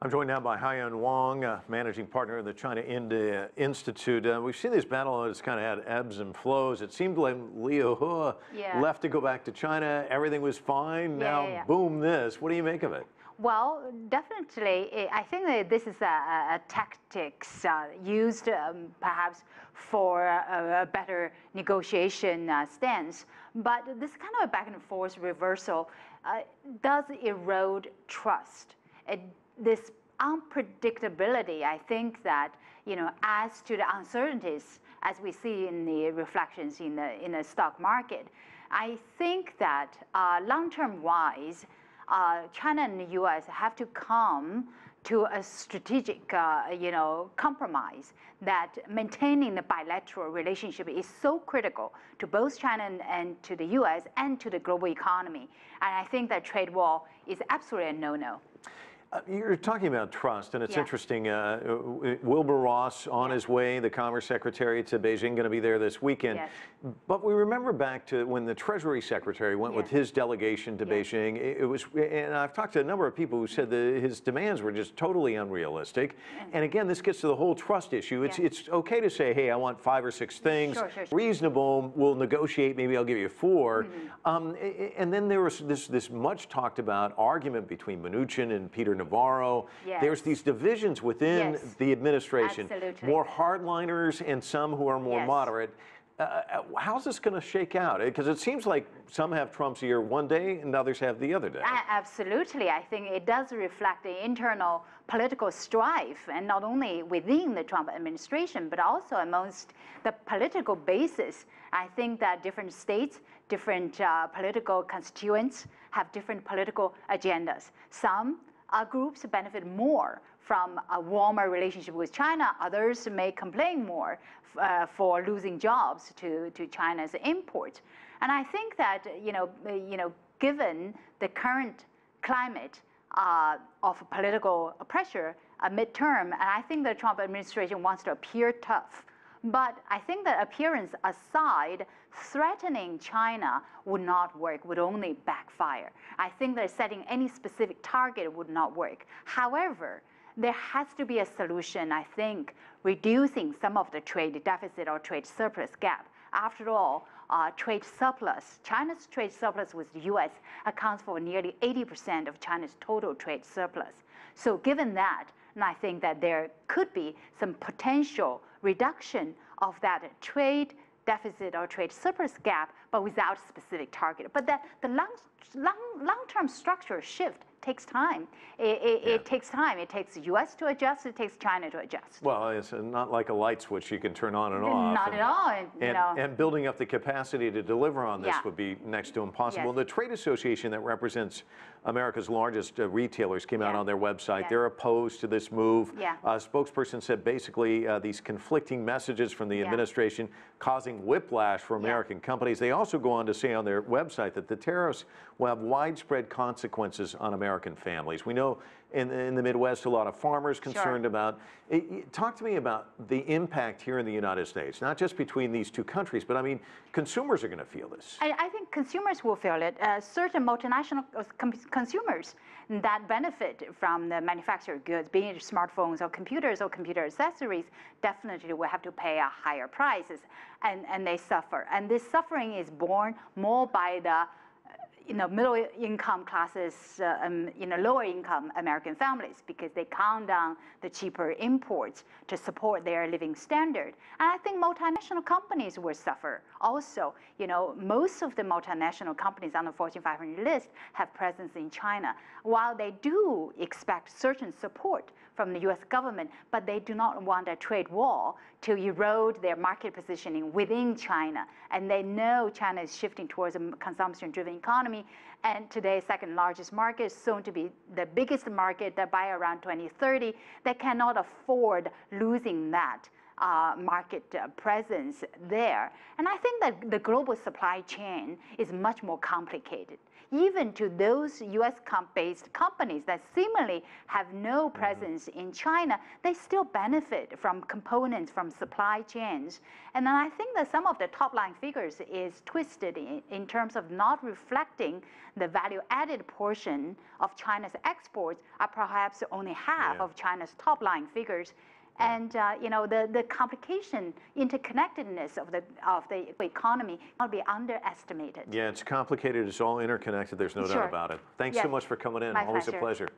I'm joined now by Haiyan Wang, managing partner of the China-India Institute. We've seen this battle has kind of had ebbs and flows. It seemed like Liu He left to go back to China. Everything was fine. Now, boom, this. What do you make of it? Well, definitely, I think that this is a tactics used perhaps for a better negotiation stance. But this kind of back and forth reversal does erode trust. This unpredictability, I think that, adds to the uncertainties as we see in the reflections in the stock market. I think that long-term wise, China and the U.S. have to come to a strategic, compromise that maintaining the bilateral relationship is so critical to both China and to the U.S. and to the global economy. And I think that trade war is absolutely a no-no. You're talking about trust, and it's interesting. Wilbur Ross on his way, the Commerce Secretary to Beijing, going to be there this weekend. But we remember back to when the Treasury Secretary went with his delegation to Beijing. It was, and I've talked to a number of people who said that his demands were just totally unrealistic. And again, this gets to the whole trust issue. It's okay to say, hey, I want 5 or 6 things. Reasonable, we'll negotiate. Maybe I'll give you 4. And then there was this much talked about argument between Mnuchin and Peter Navarro. There's these divisions within the administration. More hardliners and some who are more moderate. How's this going to shake out? Because it seems like some have Trump's ear one day and others have the other day. Absolutely. I think it does reflect the internal political strife, and not only within the Trump administration, but also amongst the political basis. I think that different states, different political constituents have different political agendas. Some groups benefit more from a warmer relationship with China. Others may complain more for losing jobs to China's imports. And I think that given the current climate of political pressure, a midterm, and I think the Trump administration wants to appear tough. But I think that appearance aside, threatening China would not work, would only backfire. I think that setting any specific target would not work. However, there has to be a solution, I think, reducing some of the trade deficit or trade surplus gap. After all, trade surplus, China's trade surplus with the U.S. accounts for nearly 80% of China's total trade surplus. So given that, and I think that there could be some potential reduction of that trade deficit or trade surplus gap, but without a specific target. But that the long-term structure shift takes time. It takes time. It takes the U.S. to adjust. It takes China to adjust. Well, it's not like a light switch you can turn on and off. Not at all. And building up the capacity to deliver on this would be next to impossible. The trade association that represents America's largest retailers came out on their website. They're opposed to this move. A spokesperson said basically these conflicting messages from the administration causing whiplash for American companies. They also go on to say on their website that the tariffs will have widespread consequences on American families. We know in the Midwest, a lot of farmers concerned about. Talk to me about the impact here in the United States, not just between these two countries, but I mean, consumers are going to feel this. I think consumers will feel it. Certain multinational consumers that benefit from the manufactured goods, being it smartphones or computer accessories, definitely will have to pay a higher prices, and they suffer. And this suffering is borne more by the middle income classes, lower income American families, because they count on the cheaper imports to support their living standard. And I think multinational companies will suffer also. Most of the multinational companies on the Fortune 500 list have presence in China. While they do expect certain support from the U.S. government, but they do not want a trade war to erode their market positioning within China. And they know China is shifting towards a consumption-driven economy, and today's second largest market is soon to be the biggest market that by around 2030. They cannot afford losing that market presence there. And I think that the global supply chain is much more complicated. Even to those US-based companies that seemingly have no presence in China, they still benefit from components from supply chains. And then I think that some of the top-line figures is twisted in terms of not reflecting the value-added portion of China's exports are perhaps only half of China's top-line figures. And you know, the complication, interconnectedness of the economy cannot be underestimated. Yeah, it's complicated. It's all interconnected. There's no doubt about it. Thanks so much for coming in. My Always pleasure. a pleasure.